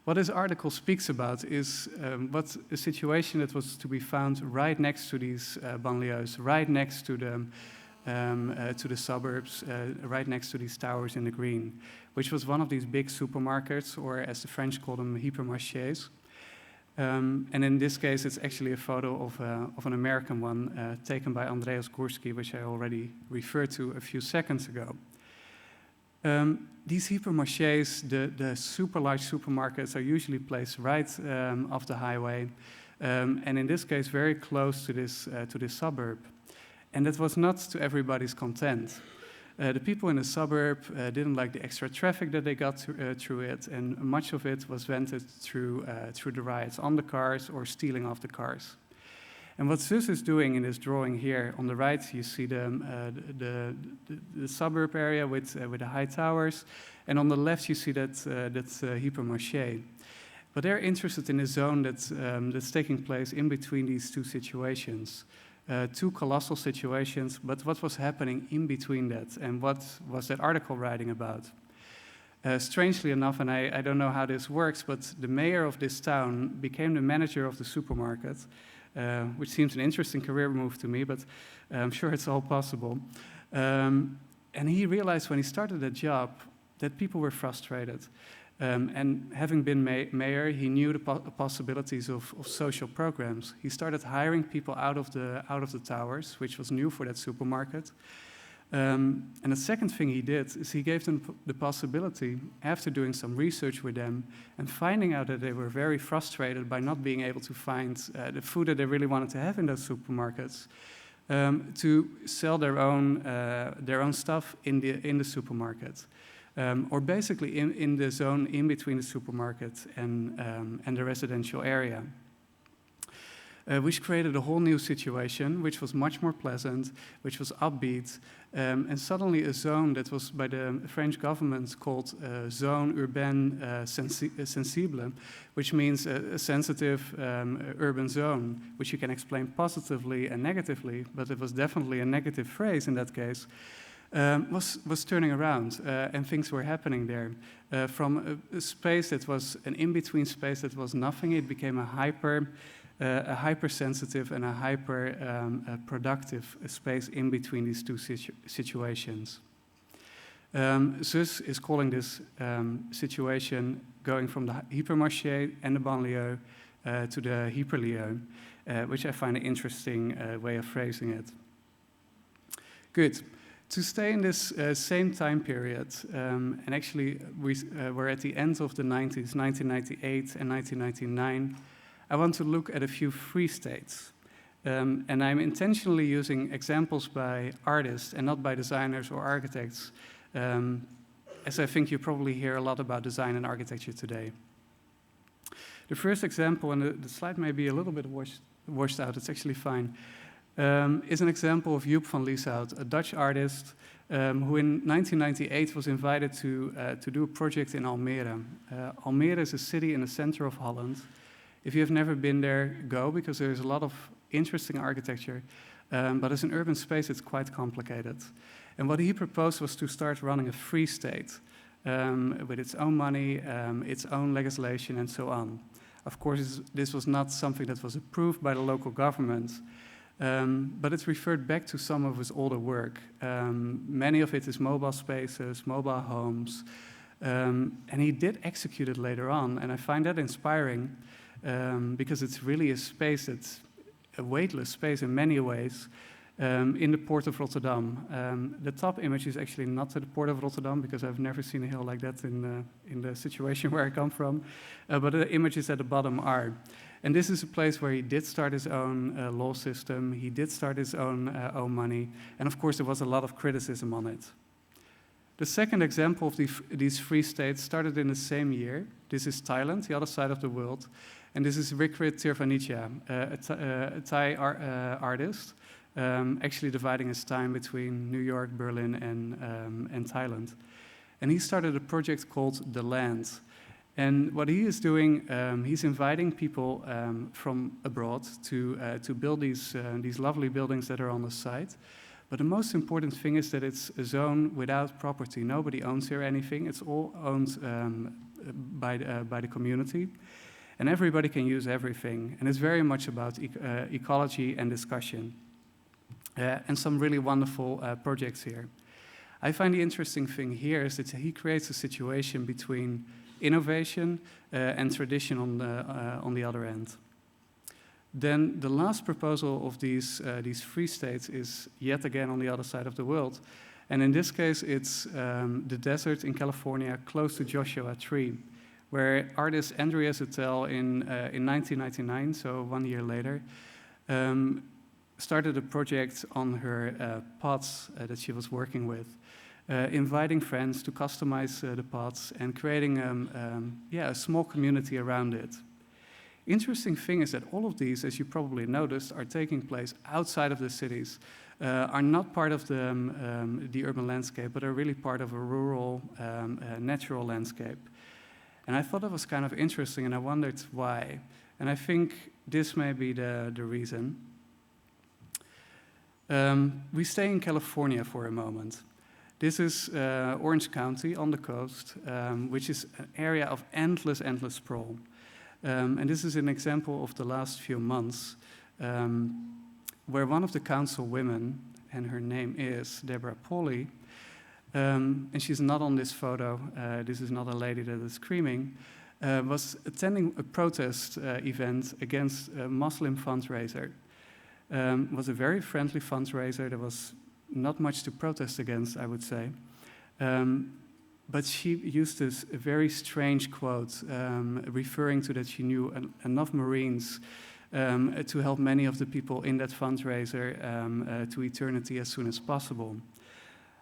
What this article speaks about is what's a situation that was to be found right next to these banlieues, right next to the suburbs, right next to these towers in the green, which was one of these big supermarkets, or as the French call them, hypermarchés. And in this case, it's actually a photo of an American one taken by Andreas Górski, which I already referred to a few seconds ago. These hypermarchés, the super large supermarkets, are usually placed right off the highway, and in this case, very close to this suburb. And that was not to everybody's content. The people in the suburb didn't like the extra traffic that they got through it, and much of it was vented through the riots on the cars or stealing off the cars. And what Zus is doing in this drawing here, on the right, you see the suburb area with the high towers, and on the left you see that's hypermarché. But they're interested in a zone that's taking place in between these two situations. Two colossal situations, but what was happening in between that, and what was that article writing about? Strangely enough, and I don't know how this works, but the mayor of this town became the manager of the supermarket, which seems an interesting career move to me, but I'm sure it's all possible. And he realized when he started that job that people were frustrated. And having been mayor, he knew the possibilities of social programs. He started hiring people out of the towers, which was new for that supermarket. And the second thing he did is he gave them the possibility, after doing some research with them and finding out that they were very frustrated by not being able to find the food that they really wanted to have in those supermarkets, to sell their own stuff in the supermarket. Or basically in the zone in between the supermarket and the residential area, which created a whole new situation, which was much more pleasant, which was upbeat, and suddenly a zone that was by the French government called Zone Urbaine Sensible, which means a sensitive urban zone, which you can explain positively and negatively, but it was definitely a negative phrase in that case. Was turning around, and things were happening there. From a space that was an in-between space that was nothing, it became a hypersensitive and a productive space in between these two situations. Zus is calling this situation going from the hypermarché and the banlieue to the hyperlieu, which I find an interesting way of phrasing it. Good. To stay in this same time period, and actually we're at the end of the 90s, 1998 and 1999, I want to look at a few free states. And I'm intentionally using examples by artists and not by designers or architects, as I think you probably hear a lot about design and architecture today. The first example, and the slide may be a little bit washed out, it's actually fine, is an example of Joep van Lieshout, a Dutch artist who in 1998 was invited to do a project in Almere. Almere is a city in the center of Holland. If you have never been there, go, because there's a lot of interesting architecture, but as an urban space, it's quite complicated. And what he proposed was to start running a free state with its own money, its own legislation, and so on. Of course, this was not something that was approved by the local government, but it's referred back to some of his older work. Many of it is mobile spaces, mobile homes, and he did execute it later on, and I find that inspiring because it's really a space that's a weightless space in many ways in the port of Rotterdam. The top image is actually not at the port of Rotterdam because I've never seen a hill like that in the situation where I come from, but the images at the bottom are. And this is a place where he did start his own law system, he did start his own money, and of course there was a lot of criticism on it. The second example of these free states started in the same year. This is Thailand, the other side of the world, and this is Rikrit Tirvanitja, a Thai artist, actually dividing his time between New York, Berlin, and Thailand. And he started a project called The Land. And what he is doing, he's inviting people from abroad to build these lovely buildings that are on the site. But the most important thing is that it's a zone without property. Nobody owns here anything. It's all owned by the community. And everybody can use everything. And it's very much about ecology and discussion. And some really wonderful projects here. I find the interesting thing here is that he creates a situation between innovation and tradition on the other end. Then the last proposal of these free states is yet again on the other side of the world. And in this case, it's the desert in California close to Joshua Tree, where artist Andrea Zuttel in 1999, so 1 year later, started a project on her pots that she was working with, inviting friends to customize the pots and creating a small community around it. Interesting thing is that all of these, as you probably noticed, are taking place outside of the cities, are not part of the urban landscape, but are really part of a rural, natural landscape. And I thought that was kind of interesting, and I wondered why. And I think this may be the reason. We stay in California for a moment. This is Orange County on the coast, which is an area of endless sprawl. And this is an example of the last few months, where one of the council women, and her name is Deborah Pauly, and she's not on this photo, this is not a lady that is screaming, was attending a protest event against a Muslim fundraiser. It was a very friendly fundraiser. There was not much to protest against, I would say. But she used this very strange quote, referring to that she knew enough Marines to help many of the people in that fundraiser to eternity as soon as possible.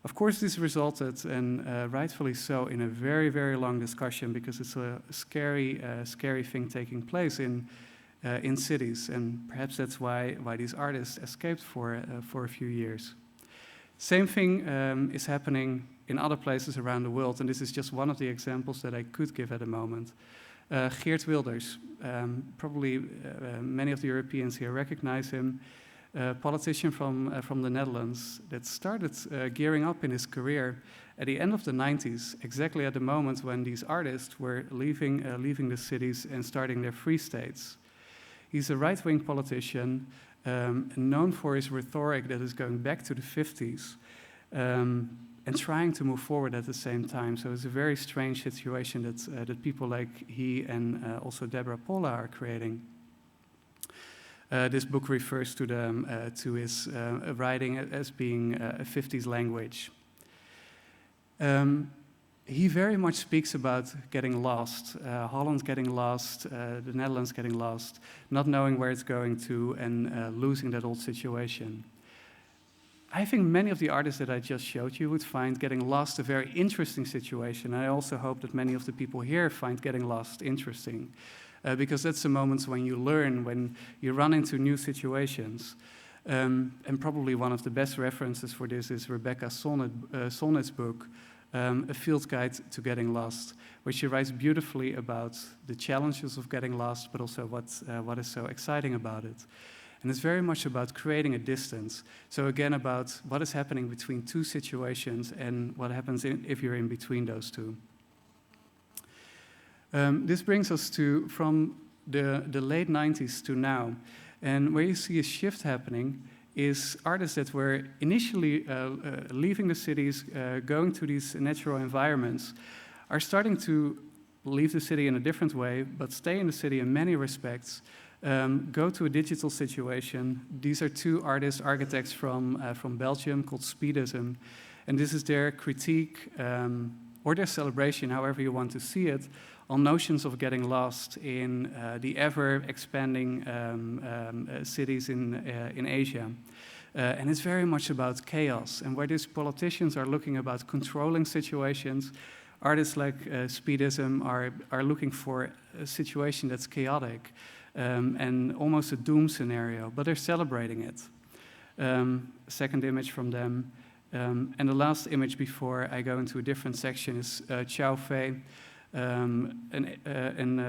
Of course, this resulted, and rightfully so, in a very long discussion, because it's a scary thing taking place in cities, and perhaps that's why these artists escaped for a few years. Same thing is happening in other places around the world, and this is just one of the examples that I could give at the moment. Geert Wilders, probably many of the Europeans here recognize him, a politician from the Netherlands that started gearing up in his career at the end of the 90s, exactly at the moment when these artists were leaving the cities and starting their free states. He's a right-wing politician, known for his rhetoric that is going back to the 50s, and trying to move forward at the same time. So it's a very strange situation that people like he and also Deborah Pauly are creating. This book refers to his writing as being a 50s language. He very much speaks about getting lost, Holland getting lost, the Netherlands getting lost, not knowing where it's going to, and losing that old situation. I think many of the artists that I just showed you would find getting lost a very interesting situation. I also hope that many of the people here find getting lost interesting, because that's the moments when you learn, when you run into new situations. And probably one of the best references for this is Rebecca Solnit's book, A Field Guide to Getting Lost, where she writes beautifully about the challenges of getting lost, but also what is so exciting about it. And it's very much about creating a distance. So again, about what is happening between two situations and what happens if you're in between those two. This brings us to from the late 90s to now. And where you see a shift happening is artists that were initially leaving the cities, going to these natural environments, are starting to leave the city in a different way, but stay in the city in many respects, go to a digital situation. These are two architects from Belgium called Speedism, and this is their critique or their celebration, however you want to see it, on notions of getting lost in the ever-expanding cities in Asia. And it's very much about chaos, and where these politicians are looking about controlling situations, artists like Speedism are looking for a situation that's chaotic and almost a doom scenario, but they're celebrating it. Second image from them. And the last image before I go into a different section is Chow Fei, an